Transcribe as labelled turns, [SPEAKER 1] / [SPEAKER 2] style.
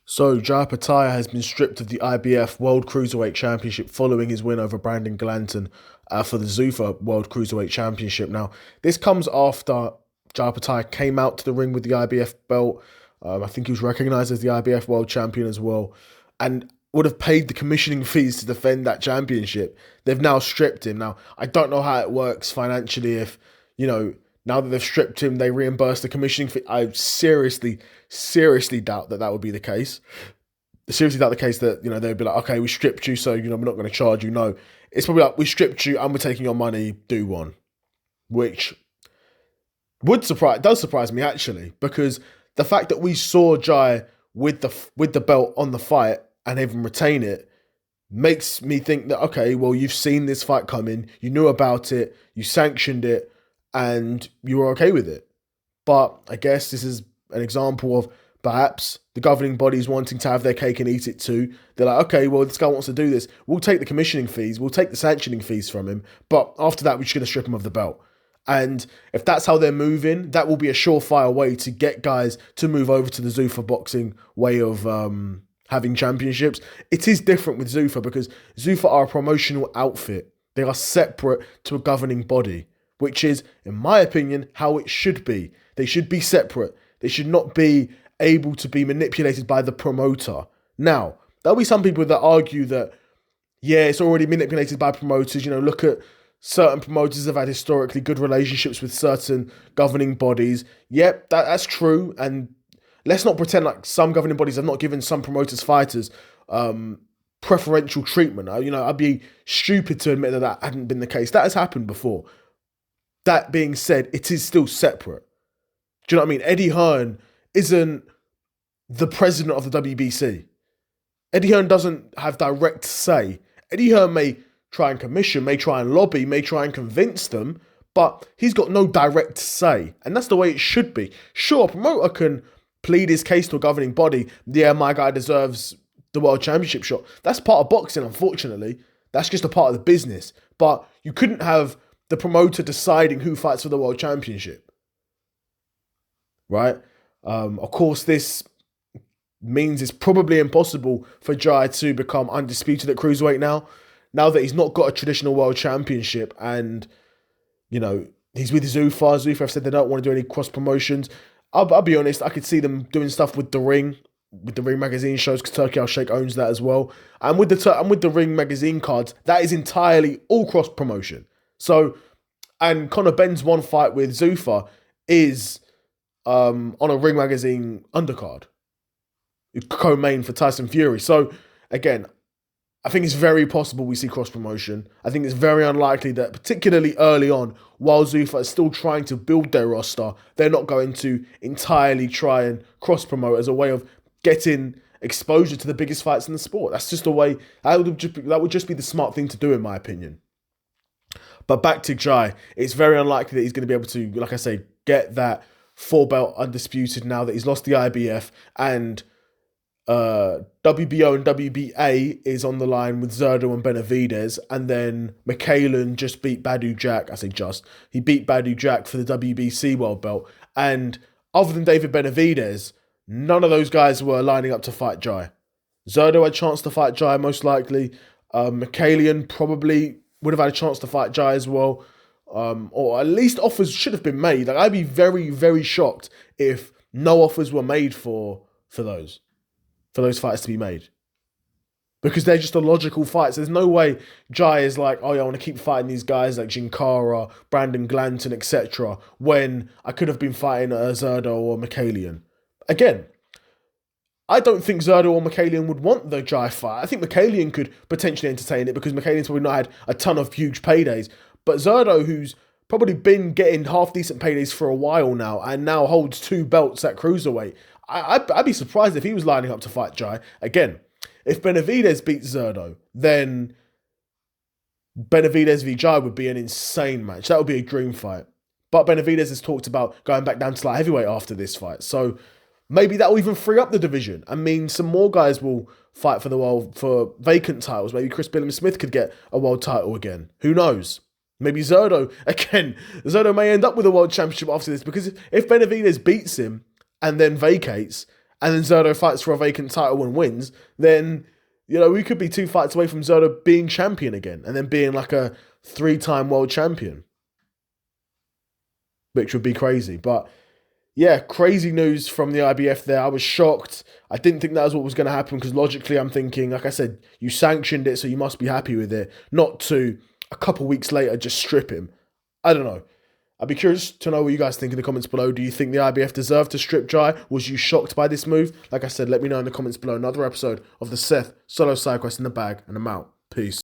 [SPEAKER 1] So, Jai Opetaia has been stripped of the IBF World Cruiserweight Championship following his win over Brandon Glanton for the Zuffa World Cruiserweight Championship. Now, this comes after Jai Opetaia came out to the ring with the IBF belt. I think he was recognised as the IBF World Champion as well, and would have paid the commissioning fees to defend that championship. They've now stripped him. Now, I don't know how it works financially if, you know, now that they've stripped him, they reimburse the commissioning fee. I seriously doubt that would be the case. Seriously doubt the case that, they'd be like, okay, we stripped you, so, we're not going to charge you. No, it's probably like, we stripped you and we're taking your money, do one. Which does surprise me actually, because the fact that we saw Jai with the belt on the fight and even retain it makes me think that, okay, well, you've seen this fight coming, you knew about it, you sanctioned it, and you were okay with it. But I guess this is an example of perhaps the governing bodies wanting to have their cake and eat it too. They're like, okay, well, this guy wants to do this. We'll take the commissioning fees, we'll take the sanctioning fees from him, but after that, we're just going to strip him of the belt. And if that's how they're moving, that will be a surefire way to get guys to move over to the Zuffa boxing way of having championships. It is different with Zuffa because Zuffa are a promotional outfit. They are separate to a governing body, which is, in my opinion, how it should be. They should be separate. They should not be able to be manipulated by the promoter. Now, there'll be some people that argue that, yeah, it's already manipulated by promoters. Look at certain promoters have had historically good relationships with certain governing bodies. Yep, that's true. And let's not pretend like some governing bodies have not given some promoters fighters preferential treatment. I'd be stupid to admit that hadn't been the case. That has happened before. That being said, it is still separate. Do you know what I mean? Eddie Hearn isn't the president of the WBC. Eddie Hearn doesn't have direct say. Eddie Hearn may try and commission, may try and lobby, may try and convince them, but he's got no direct say. And that's the way it should be. Sure, a promoter can plead his case to a governing body. Yeah, my guy deserves the world championship shot. That's part of boxing, unfortunately. That's just a part of the business. But you couldn't have the promoter deciding who fights for the world championship. Right? Of course, this means it's probably impossible for Jai to become undisputed at cruiserweight now that he's not got a traditional world championship and, he's with Zuffa. Zuffa have said they don't want to do any cross promotions. I'll be honest, I could see them doing stuff with the Ring magazine shows, because Turkey Al Sheikh owns that as well. And with the Ring magazine cards, that is entirely all cross promotion. So, and Conor Benn's one fight with Zuffa is on a Ring magazine undercard, co-main for Tyson Fury. So again, I think it's very possible we see cross-promotion. I think it's very unlikely that, particularly early on, while Zuffa is still trying to build their roster, they're not going to entirely try and cross-promote as a way of getting exposure to the biggest fights in the sport. That's just a way, that would just be the smart thing to do, in my opinion. But back to Jai, it's very unlikely that he's going to be able to, like I say, get that 4-belt undisputed now that he's lost the IBF, and WBO and WBA is on the line with Zerdo and Benavidez, and then Mikhailan just beat Badu Jack. He beat Badu Jack for the WBC world belt, and other than David Benavidez, none of those guys were lining up to fight Jai. Zerdo had a chance to fight Jai, most likely. Mikhailan probably would have had a chance to fight Jai as well, or at least offers should have been made. Like, I'd be very, very shocked if no offers were made for those fights to be made, because they're just illogical fights. There's no way Jai is like, oh yeah, I want to keep fighting these guys like Jinkara, Brandon Glanton, etc., when I could have been fighting Zerdo or Mikhailan. Again, I don't think Zerdo or Mikhailan would want the Jai fight. I think Mikhailan could potentially entertain it because Mikhailan's probably not had a ton of huge paydays. But Zerdo, who's probably been getting half-decent paydays for a while now and now holds 2 belts at cruiserweight, I'd be surprised if he was lining up to fight Jai. Again, if Benavidez beats Zerdo, then Benavidez v Jai would be an insane match. That would be a dream fight. But Benavidez has talked about going back down to light heavyweight after this fight. So maybe that will even free up the division. I mean, some more guys will fight for the world for vacant titles. Maybe Chris Billam-Smith could get a world title again. Who knows? Maybe Zerdo may end up with a world championship after this, because if Benavidez beats him and then vacates, and then Zerto fights for a vacant title and wins, then, we could be 2 fights away from Zerto being champion again and then being like a 3-time world champion, which would be crazy. But yeah, crazy news from the IBF there. I was shocked. I didn't think that was what was going to happen because logically I'm thinking, like I said, you sanctioned it, so you must be happy with it, not to a couple weeks later just strip him. I don't know. I'd be curious to know what you guys think in the comments below. Do you think the IBF deserved to strip Jai? Was you shocked by this move? Like I said, let me know in the comments below. Another episode of the Seth Solo Side Quest in the bag, and I'm out. Peace.